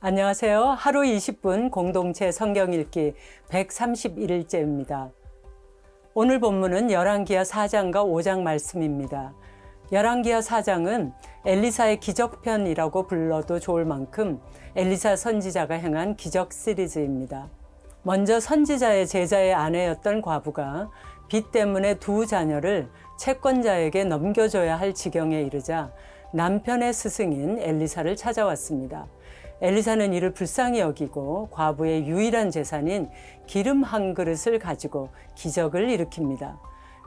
안녕하세요. 하루 20분 공동체 성경 읽기 131일째입니다. 오늘 본문은 열왕기하 4장과 5장 말씀입니다. 열왕기하 4장은 엘리사의 기적편이라고 불러도 좋을 만큼 엘리사 선지자가 행한 기적 시리즈입니다. 먼저 선지자의 제자의 아내였던 과부가 빚 때문에 두 자녀를 채권자에게 넘겨줘야 할 지경에 이르자 남편의 스승인 엘리사를 찾아왔습니다. 엘리사는 이를 불쌍히 여기고 과부의 유일한 재산인 기름 한 그릇을 가지고 기적을 일으킵니다.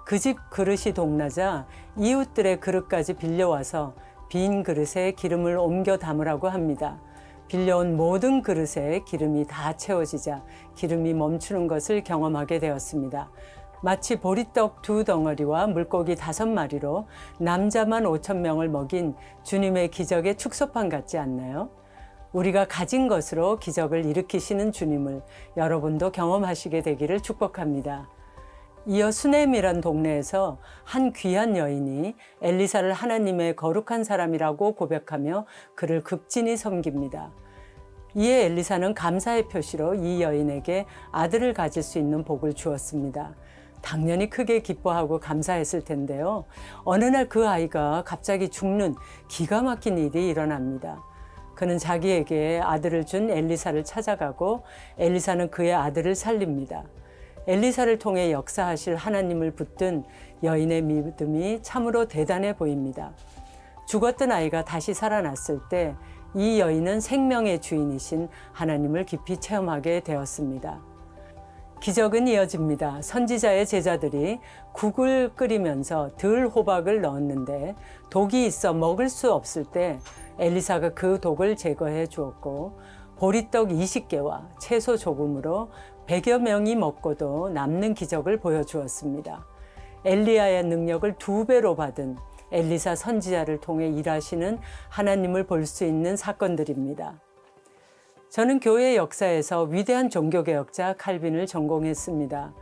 그 집 그릇이 동나자 이웃들의 그릇까지 빌려와서 빈 그릇에 기름을 옮겨 담으라고 합니다. 빌려온 모든 그릇에 기름이 다 채워지자 기름이 멈추는 것을 경험하게 되었습니다. 마치 보리떡 2덩어리와 물고기 5마리로 남자만 5,000명을 먹인 주님의 기적의 축소판 같지 않나요? 우리가 가진 것으로 기적을 일으키시는 주님을 여러분도 경험하시게 되기를 축복합니다. 이어 수넴이란 동네에서 한 귀한 여인이 엘리사를 하나님의 거룩한 사람이라고 고백하며 그를 극진히 섬깁니다. 이에 엘리사는 감사의 표시로 이 여인에게 아들을 가질 수 있는 복을 주었습니다. 당연히 크게 기뻐하고 감사했을 텐데요. 어느 날 그 아이가 갑자기 죽는 기가 막힌 일이 일어납니다. 그는 자기에게 아들을 준 엘리사를 찾아가고 엘리사는 그의 아들을 살립니다. 엘리사를 통해 역사하실 하나님을 붙든 여인의 믿음이 참으로 대단해 보입니다. 죽었던 아이가 다시 살아났을 때 이 여인은 생명의 주인이신 하나님을 깊이 체험하게 되었습니다. 기적은 이어집니다. 선지자의 제자들이 국을 끓이면서 들호박을 넣었는데 독이 있어 먹을 수 없을 때 엘리사가 그 독을 제거해 주었고 보리떡 20개와 채소 조금으로 100여 명이 먹고도 남는 기적을 보여주었습니다. 엘리야의 능력을 2배로 받은 엘리사 선지자를 통해 일하시는 하나님을 볼 수 있는 사건들입니다. 저는 교회 역사에서 위대한 종교개혁자 칼빈을 전공했습니다.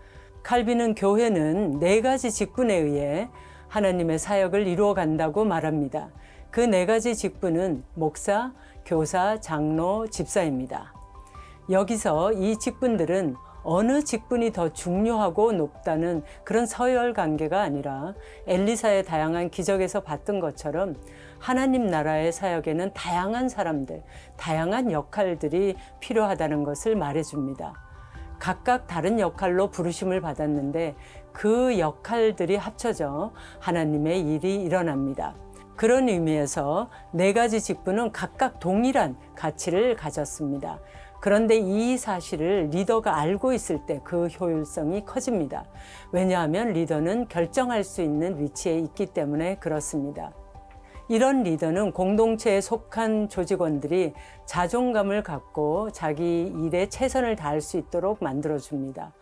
칼빈은 교회는 4가지 직분에 의해 하나님의 사역을 이루어간다고 말합니다. 그 4가지 직분은 목사, 교사, 장로, 집사입니다. 여기서 이 직분들은 어느 직분이 더 중요하고 높다는 그런 서열 관계가 아니라 엘리사의 다양한 기적에서 봤던 것처럼 하나님 나라의 사역에는 다양한 사람들, 다양한 역할들이 필요하다는 것을 말해줍니다. 각각 다른 역할로 부르심을 받았는데 그 역할들이 합쳐져 하나님의 일이 일어납니다. 그런 의미에서 4가지 직분은 각각 동일한 가치를 가졌습니다. 그런데 이 사실을 리더가 알고 있을 때 그 효율성이 커집니다. 왜냐하면 리더는 결정할 수 있는 위치에 있기 때문에 그렇습니다. 이런 리더는 공동체에 속한 조직원들이 자존감을 갖고 자기 일에 최선을 다할 수 있도록 만들어줍니다.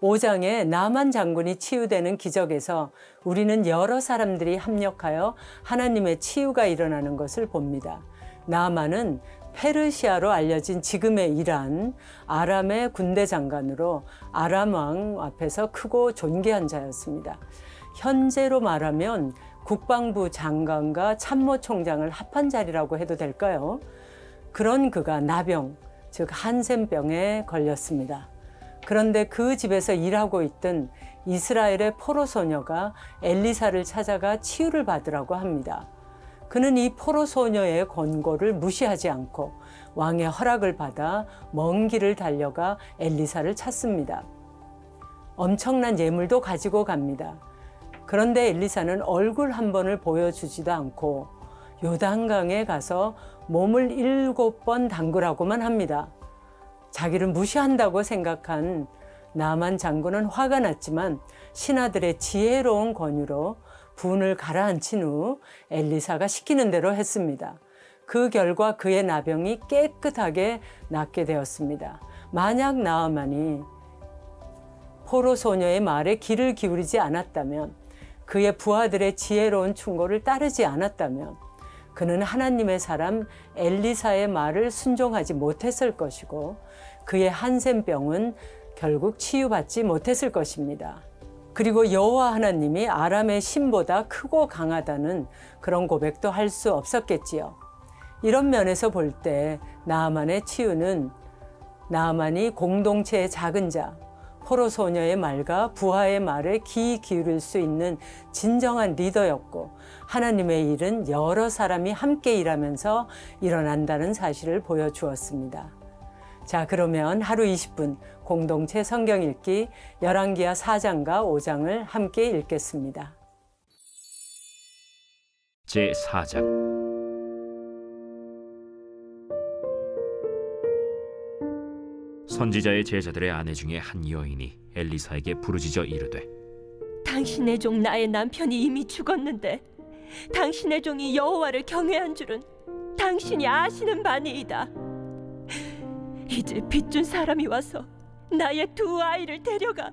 5장에 나만 장군이 치유되는 기적에서 우리는 여러 사람들이 합력하여 하나님의 치유가 일어나는 것을 봅니다. 나만은 페르시아로 알려진 지금의 이란, 아람의 군대 장관으로 아람 왕 앞에서 크고 존귀한 자였습니다. 현재로 말하면 국방부 장관과 참모총장을 합한 자리라고 해도 될까요? 그런 그가 나병, 즉 한센병에 걸렸습니다. 그런데 그 집에서 일하고 있던 이스라엘의 포로 소녀가 엘리사를 찾아가 치유를 받으라고 합니다. 그는 이 포로 소녀의 권고를 무시하지 않고 왕의 허락을 받아 먼 길을 달려가 엘리사를 찾습니다. 엄청난 예물도 가지고 갑니다. 그런데 엘리사는 얼굴 한 번을 보여주지도 않고 요단강에 가서 몸을 7번 담그라고만 합니다. 자기를 무시한다고 생각한 나만 장군은 화가 났지만 신하들의 지혜로운 권유로 분을 가라앉힌 후 엘리사가 시키는 대로 했습니다. 그 결과 그의 나병이 깨끗하게 낫게 되었습니다. 만약 나아만이 포로 소녀의 말에 귀를 기울이지 않았다면, 그의 부하들의 지혜로운 충고를 따르지 않았다면 그는 하나님의 사람 엘리사의 말을 순종하지 못했을 것이고 그의 한센병은 결국 치유받지 못했을 것입니다. 그리고 여호와 하나님이 아람의 신보다 크고 강하다는 그런 고백도 할 수 없었겠지요. 이런 면에서 볼 때 나아만의 치유는 나아만이 공동체의 작은 자, 포로 소녀의 말과 부하의 말에 귀 기울일 수 있는 진정한 리더였고 하나님의 일은 여러 사람이 함께 일하면서 일어난다는 사실을 보여주었습니다. 자, 그러면 하루 20분 공동체 성경 읽기 열왕기하 4장과 5장을 함께 읽겠습니다. 제4장. 선지자의 제자들의 아내 중에 한 여인이 엘리사에게 부르짖어 이르되, 당신의 종 나의 남편이 이미 죽었는데 당신의 종이 여호와를 경외한 줄은 당신이 아시는 바니이다. 이제 빚준 사람이 와서 나의 두 아이를 데려가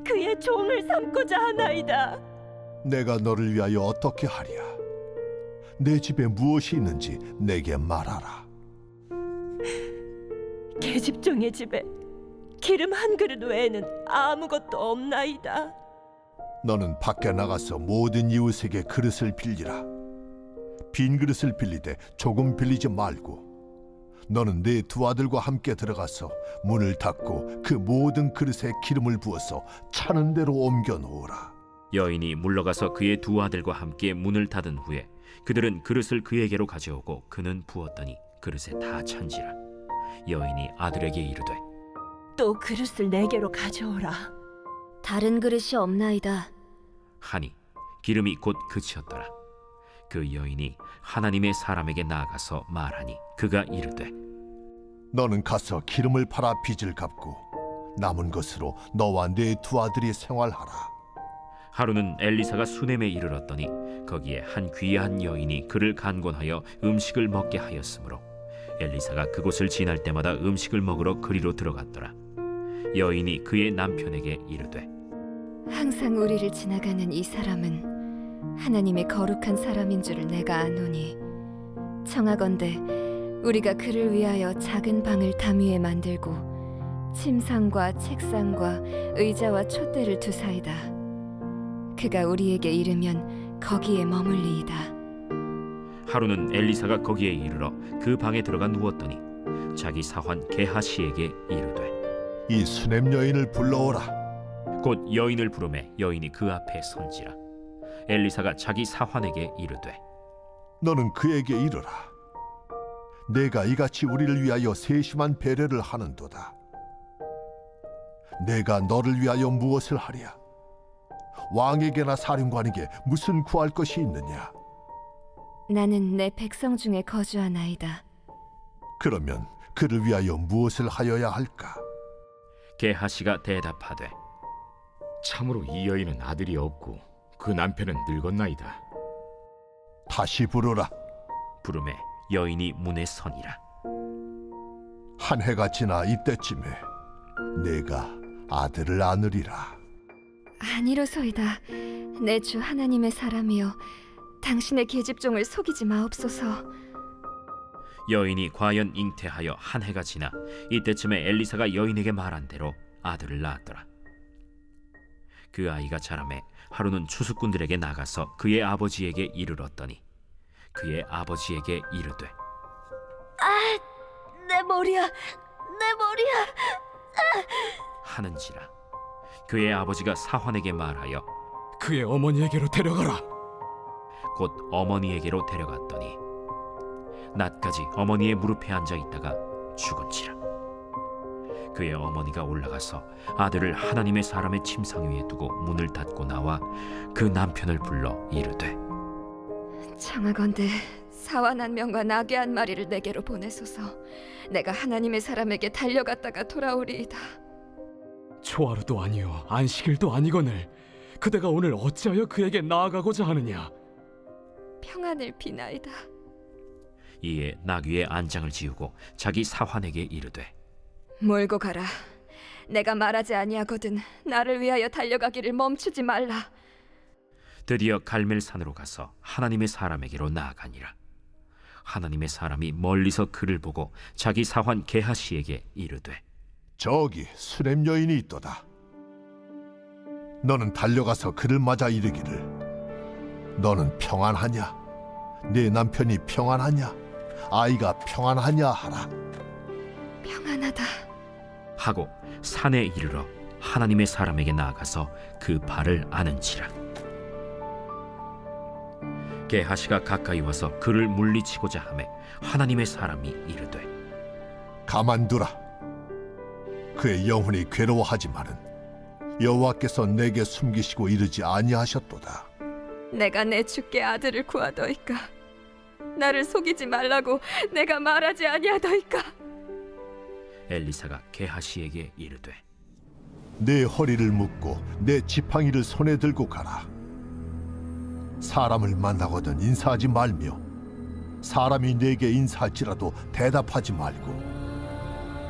그의 종을 삼고자 하나이다. 내가 너를 위하여 어떻게 하랴? 내 집에 무엇이 있는지 내게 말하라. 계집종의 집에 기름 한 그릇 외에는 아무것도 없나이다. 너는 밖에 나가서 모든 이웃에게 그릇을 빌리라. 빈 그릇을 빌리되 조금 빌리지 말고 너는 네 두 아들과 함께 들어가서 문을 닫고 그 모든 그릇에 기름을 부어서 차는 대로 옮겨 놓으라. 여인이 물러가서 그의 두 아들과 함께 문을 닫은 후에 그들은 그릇을 그에게로 가져오고 그는 부었더니 그릇에 다 찬지라. 여인이 아들에게 이르되, 또 그릇을 내게로 가져오라. 다른 그릇이 없나이다. 하니 기름이 곧 그치었더라. 그 여인이 하나님의 사람에게 나아가서 말하니 그가 이르되, 너는 가서 기름을 팔아 빚을 갚고 남은 것으로 너와 네 두 아들이 생활하라. 하루는 엘리사가 수넴에 이르렀더니 거기에 한 귀한 여인이 그를 간곤하여 음식을 먹게 하였으므로 엘리사가 그곳을 지날 때마다 음식을 먹으러 그리로 들어갔더라. 여인이 그의 남편에게 이르되, 항상 우리를 지나가는 이 사람은 하나님의 거룩한 사람인 줄을 내가 아노니 청하건대 우리가 그를 위하여 작은 방을 담 위에 만들고 침상과 책상과 의자와 촛대를 두사이다. 그가 우리에게 이르면 거기에 머물리이다. 하루는 엘리사가 거기에 이르러 그 방에 들어가 누웠더니 자기 사환 게하시에게 이르되, 이 수냄 여인을 불러오라. 곧 여인을 부르매 여인이 그 앞에 선지라. 엘리사가 자기 사환에게 이르되, 너는 그에게 이르라. 내가 이같이 우리를 위하여 세심한 배려를 하는도다. 내가 너를 위하여 무엇을 하랴? 왕에게나 사령관에게 무슨 구할 것이 있느냐? 나는 내 백성 중에 거주하나이다. 그러면 그를 위하여 무엇을 하여야 할까? 게하시가 대답하되, 참으로 이 여인은 아들이 없고 그 남편은 늙었나이다. 다시 부르라. 부르매 여인이 문에 서니라. 한 해가 지나 이때쯤에 내가 아들을 안으리라. 아니로소이다. 내 주 하나님의 사람이여, 당신의 계집종을 속이지 마옵소서. 여인이 과연 잉태하여 한 해가 지나 이때쯤에 엘리사가 여인에게 말한 대로 아들을 낳았더라. 그 아이가 자라매 하루는 추수꾼들에게 나가서 그의 아버지에게 이르렀더니 그의 아버지에게 이르되, 내 머리야, 내 머리야. 하는지라. 그의 아버지가 사환에게 말하여 그의 어머니에게로 데려가라. 곧 어머니에게로 데려갔더니 낮까지 어머니의 무릎에 앉아 있다가 죽은지라. 그의 어머니가 올라가서 아들을 하나님의 사람의 침상 위에 두고 문을 닫고 나와 그 남편을 불러 이르되, 청하건대 사완 한 명과 나귀 한 마리를 내게로 보내소서. 내가 하나님의 사람에게 달려갔다가 돌아오리이다. 초하루도 아니요 안식일도 아니거늘 그대가 오늘 어찌하여 그에게 나아가고자 하느냐? 평안을 비나이다. 이에 나귀의 안장을 지우고 자기 사환에게 이르되, 몰고 가라. 내가 말하지 아니하거든 나를 위하여 달려가기를 멈추지 말라. 드디어 갈멜산으로 가서 하나님의 사람에게로 나아가니라. 하나님의 사람이 멀리서 그를 보고 자기 사환 게하시에게 이르되, 저기 수냄 여인이 있도다. 너는 달려가서 그를 맞아 이르기를, 너는 평안하냐? 네 남편이 평안하냐? 아이가 평안하냐 하라. 평안하다. 하고 산에 이르러 하나님의 사람에게 나아가서 그 발을 아는지라. 게하시가 가까이 와서 그를 물리치고자 하매 하나님의 사람이 이르되 가만두라. 그의 영혼이 괴로워하지만은 여호와께서 내게 숨기시고 이르지 아니하셨도다. 내가 내 주께 아들을 구하더이까. 나를 속이지 말라고 내가 말하지 아니하더이까. 엘리사가 게하시에게 이르되 내 허리를 묶고 내 지팡이를 손에 들고 가라. 사람을 만나거든 인사하지 말며 사람이 내게 인사할지라도 대답하지 말고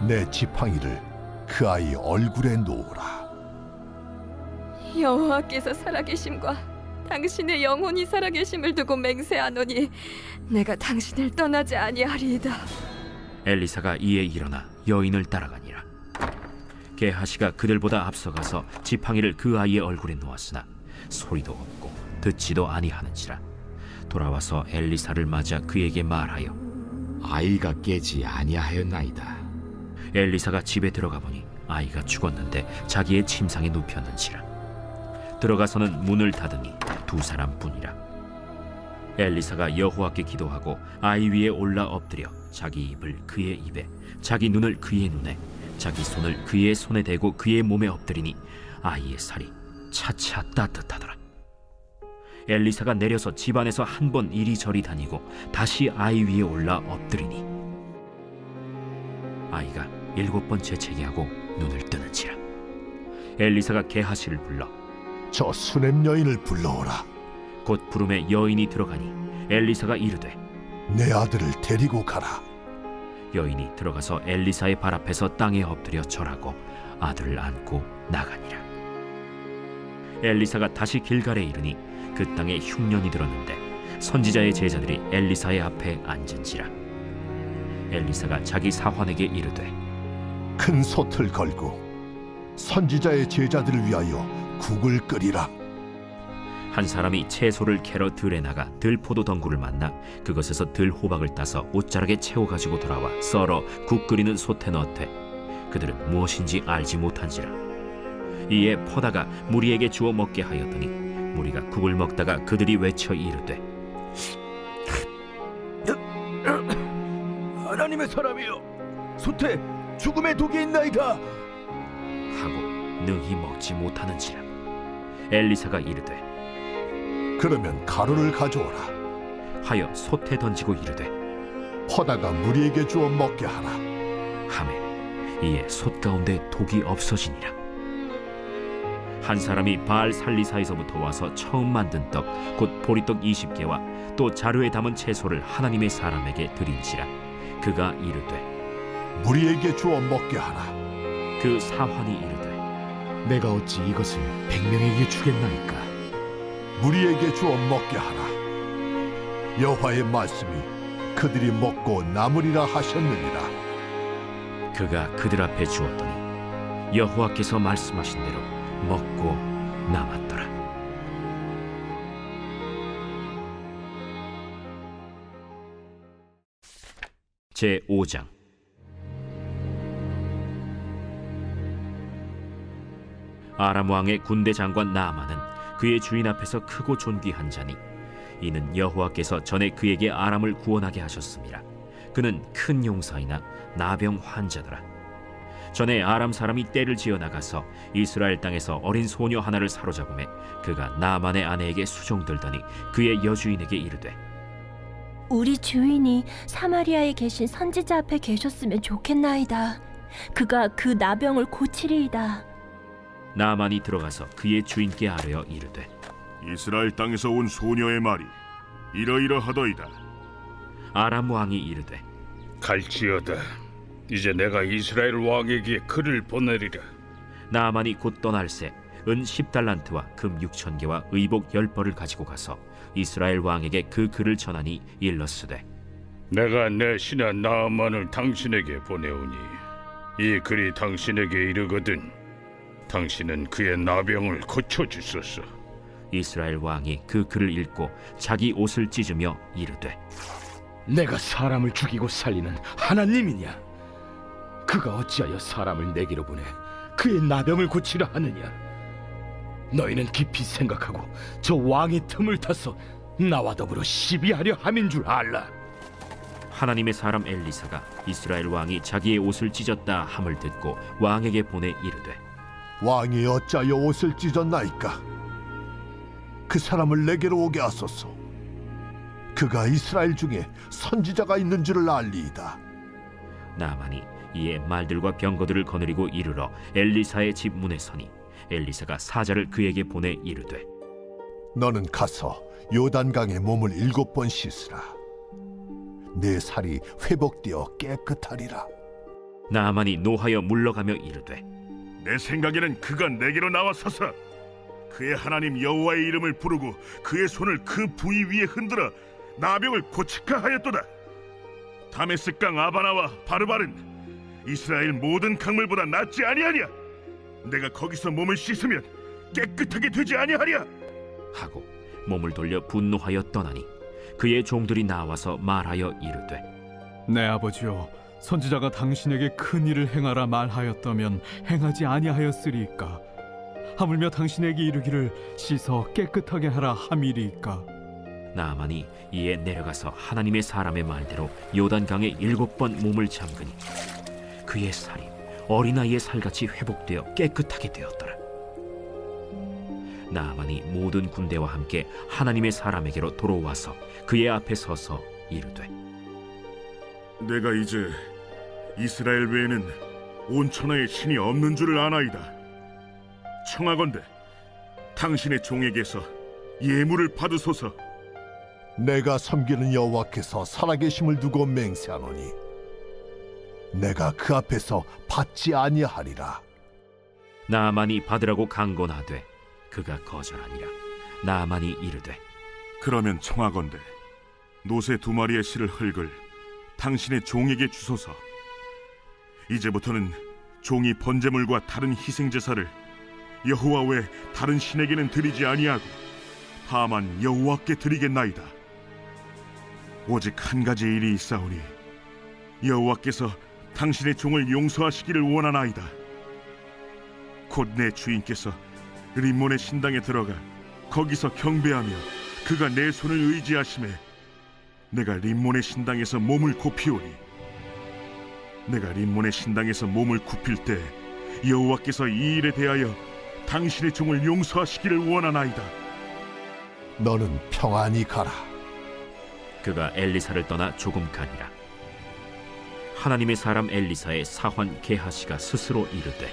내 지팡이를 그 아이 얼굴에 놓으라. 여호와께서 살아계심과 당신의 영혼이 살아계심을 두고 맹세하노니 내가 당신을 떠나지 아니하리이다. 엘리사가 이에 일어나 여인을 따라가니라. 게하시가 그들보다 앞서가서 지팡이를 그 아이의 얼굴에 놓았으나 소리도 없고 듣지도 아니하는지라. 돌아와서 엘리사를 맞아 그에게 말하여 아이가 깨지 아니하였나이다. 엘리사가 집에 들어가 보니 아이가 죽었는데 자기의 침상에 눕혔는지라. 들어가서는 문을 닫으니 두 사람뿐이라. 엘리사가 여호와께 기도하고 아이 위에 올라 엎드려 자기 입을 그의 입에 자기 눈을 그의 눈에 자기 손을 그의 손에 대고 그의 몸에 엎드리니 아이의 살이 차차 따뜻하더라. 엘리사가 내려서 집안에서 한 번 이리저리 다니고 다시 아이 위에 올라 엎드리니 아이가 7번 재채기하고 눈을 뜨는지라. 엘리사가 게하시를 불러 저 수냄 여인을 불러오라. 곧 부름에 여인이 들어가니 엘리사가 이르되 내 아들을 데리고 가라. 여인이 들어가서 엘리사의 발 앞에서 땅에 엎드려 절하고 아들을 안고 나가니라. 엘리사가 다시 길갈에 이르니 그 땅에 흉년이 들었는데 선지자의 제자들이 엘리사의 앞에 앉은지라. 엘리사가 자기 사환에게 이르되 큰 솥을 걸고 선지자의 제자들을 위하여 국을 끓이라. 한 사람이 채소를 캐러 들에 나가 들포도 덩굴을 만나 그것에서 들호박을 따서 옷자락에 채워 가지고 돌아와 썰어 국 끓이는 솥에 넣되 그들은 무엇인지 알지 못한지라. 이에 퍼다가 무리에게 주어 먹게 하였더니 무리가 국을 먹다가 그들이 외쳐 이르되 하나님의 사람이여, 솥에 죽음의 독이 있나이다. 하고 능히 먹지 못하는지라. 엘리사가 이르되 그러면 가루를 가져오라. 하여 솥에 던지고 이르되 퍼다가 무리에게 주어 먹게 하라. 하매 이에 솥 가운데 독이 없어지니라. 한 사람이 바알 살리사에서부터 와서 처음 만든 떡 곧 보리떡 20개와 또 자루에 담은 채소를 하나님의 사람에게 드린지라. 그가 이르되 무리에게 주어 먹게 하라. 그 사환이 이르되 내가 어찌 이것을 100명에게 주겠나이까? 무리에게 주어 먹게 하라. 여호와의 말씀이 그들이 먹고 남으리라 하셨느니라. 그가 그들 앞에 주었더니 여호와께서 말씀하신 대로 먹고 남았더라. 제 5장. 아람 왕의 군대 장관 나아만은 그의 주인 앞에서 크고 존귀한 자니 이는 여호와께서 전에 그에게 아람을 구원하게 하셨습니다. 그는 큰 용사이나 나병 환자더라. 전에 아람 사람이 떼를 지어 나가서 이스라엘 땅에서 어린 소녀 하나를 사로잡음에 그가 나아만의 아내에게 수종들더니 그의 여주인에게 이르되 우리 주인이 사마리아에 계신 선지자 앞에 계셨으면 좋겠나이다. 그가 그 나병을 고치리이다. 나아만이 들어가서 그의 주인께 아뢰어 이르되 이스라엘 땅에서 온 소녀의 말이 이러이러하더이다. 아람 왕이 이르되 갈지어다. 이제 내가 이스라엘 왕에게 글을 보내리라. 나아만이 곧 떠날새 은 10달란트와 금 6,000개와 의복 10벌을 가지고 가서 이스라엘 왕에게 그 글을 전하니 일렀으되 내가 내 신하 나아만을 당신에게 보내오니 이 글이 당신에게 이르거든 당신은 그의 나병을 고쳐주소서. 이스라엘 왕이 그 글을 읽고 자기 옷을 찢으며 이르되 내가 사람을 죽이고 살리는 하나님이냐? 그가 어찌하여 사람을 내게로 보내 그의 나병을 고치려 하느냐? 너희는 깊이 생각하고 저 왕의 틈을 타서 나와 더불어 시비하려 함인 줄 알라. 하나님의 사람 엘리사가 이스라엘 왕이 자기의 옷을 찢었다 함을 듣고 왕에게 보내 이르되 왕이 어찌하여 옷을 찢었나이까? 그 사람을 내게로 오게 하소서. 그가 이스라엘 중에 선지자가 있는 줄을 알리이다. 나만이 이에 말들과 병거들을 거느리고 이르러 엘리사의 집 문에 서니 엘리사가 사자를 그에게 보내 이르되 너는 가서 요단강에 몸을 7번 씻으라. 내 살이 회복되어 깨끗하리라. 나만이 노하여 물러가며 이르되 내 생각에는 그가 내게로 나와서서 그의 하나님 여호와의 이름을 부르고 그의 손을 그 부위 위에 흔들어 나병을 고칠까 하였도다. 다메스강 아바나와 바르바른 이스라엘 모든 강물보다 낫지 아니하냐? 내가 거기서 몸을 씻으면 깨끗하게 되지 아니하랴? 하고 몸을 돌려 분노하여 떠나니 그의 종들이 나와서 말하여 이르되 내 아버지여, 선지자가 당신에게 큰 일을 행하라 말하였다면 행하지 아니하였으리이까? 하물며 당신에게 이르기를 씻어 깨끗하게 하라 함이리이까? 나만이 이에 내려가서 하나님의 사람의 말대로 요단강에 7번 몸을 잠그니 그의 살이 어린아이의 살같이 회복되어 깨끗하게 되었더라. 나만이 모든 군대와 함께 하나님의 사람에게로 돌아와서 그의 앞에 서서 이르되 내가 이제 이스라엘 외에는 온 천하에 신이 없는 줄을 아나이다. 청하건대 당신의 종에게서 예물을 받으소서. 내가 섬기는 여호와께서 살아계심을 두고 맹세하노니 내가 그 앞에서 받지 아니하리라. 나만이 받으라고 강권하되 그가 거절하니라. 나만이 이르되 그러면 청하건대 노새 2마리의 실을 흙을 당신의 종에게 주소서. 이제부터는 종이 번제물과 다른 희생제사를 여호와 외 다른 신에게는 드리지 아니하고 다만 여호와께 드리겠나이다. 오직 한 가지 일이 있사오니 여호와께서 당신의 종을 용서하시기를 원하나이다. 곧 내 주인께서 림몬의 신당에 들어가 거기서 경배하며 그가 내 손을 의지하심에 내가 림몬의 신당에서 몸을 굽히오니 내가 림몬의 신당에서 몸을 굽힐 때 여호와께서 이 일에 대하여 당신의 종을 용서하시기를 원하나이다. 너는 평안히 가라. 그가 엘리사를 떠나 조금 가니라. 하나님의 사람 엘리사의 사환 게하시가 스스로 이르되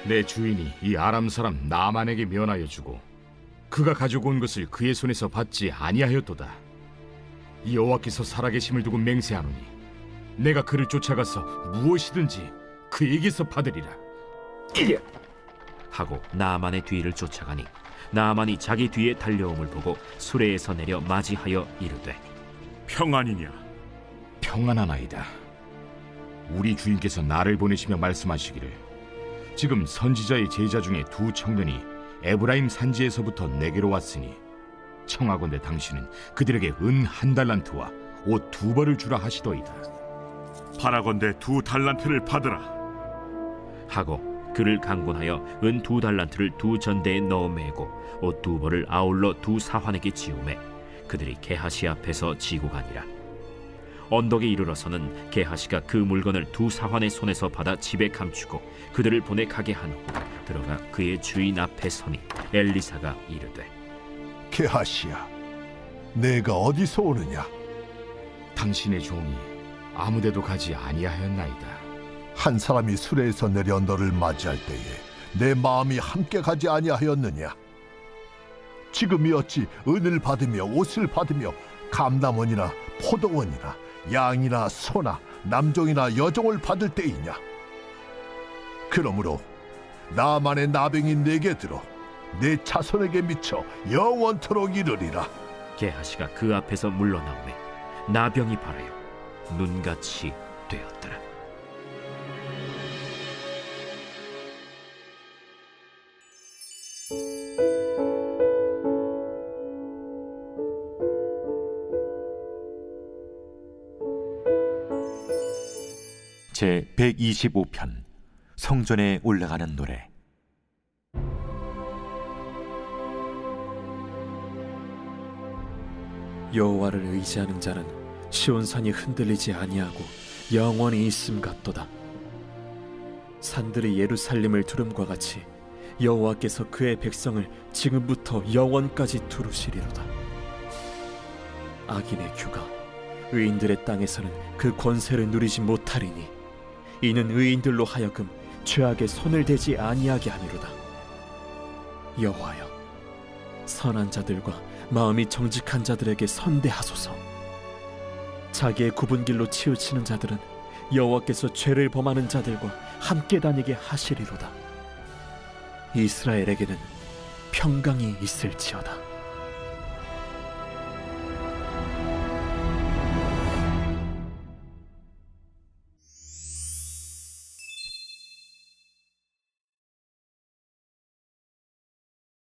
내 주인이 이 아람 사람 나만에게 면하여 주고 그가 가지고 온 것을 그의 손에서 받지 아니하였도다. 이 여호와께서 살아계심을 두고 맹세하노니 내가 그를 쫓아가서 무엇이든지 그에게서 받으리라. 하고 나만의 뒤를 쫓아가니 나만이 자기 뒤에 달려옴을 보고 수레에서 내려 맞이하여 이르되 평안이냐? 평안하나이다. 우리 주인께서 나를 보내시며 말씀하시기를 지금 선지자의 제자 중에 2 청년이 에브라임 산지에서부터 내게로 왔으니 청하건대 당신은 그들에게 은 1달란트와 옷 2벌을 주라 하시더이다. 바라건대 2달란트를 받으라. 하고 그를 강권하여 은 2달란트를 2 전대에 넣어 매고 옷 2벌을 아울러 2 사환에게 지우매 그들이 게하시 앞에서 지고 가니라. 언덕에 이르러서는 게하시가 그 물건을 2 사환의 손에서 받아 집에 감추고 그들을 보내 가게 한 후 들어가 그의 주인 앞에 서니 엘리사가 이르되 게하시야, 내가 어디서 오느냐? 당신의 종이 아무데도 가지 아니하였나이다. 한 사람이 수레에서 내려 너를 맞이할 때에 내 마음이 함께 가지 아니하였느냐? 지금이 어찌 은을 받으며 옷을 받으며 감남원이나 포도원이나 양이나 소나 남종이나 여종을 받을 때이냐? 그러므로 나만의 나병이 내게 들어 내 자손에게 미쳐 영원토록 이르리라. 게하시가 그 앞에서 물러나오매 나병이 발하여 눈같이 되었더라. 제 125편 성전에 올라가는 노래. 여호와를 의지하는 자는 시온산이 흔들리지 아니하고 영원히 있음 같도다. 산들이 예루살렘을 두름과 같이 여호와께서 그의 백성을 지금부터 영원까지 두루시리로다. 악인의 규가 의인들의 땅에서는 그 권세를 누리지 못하리니 이는 의인들로 하여금 죄악에 손을 대지 아니하게 하미로다. 여호와여, 선한 자들과 마음이 정직한 자들에게 선대하소서. 자기의 굽은 길로 치우치는 자들은 여호와께서 죄를 범하는 자들과 함께 다니게 하시리로다. 이스라엘에게는 평강이 있을지어다.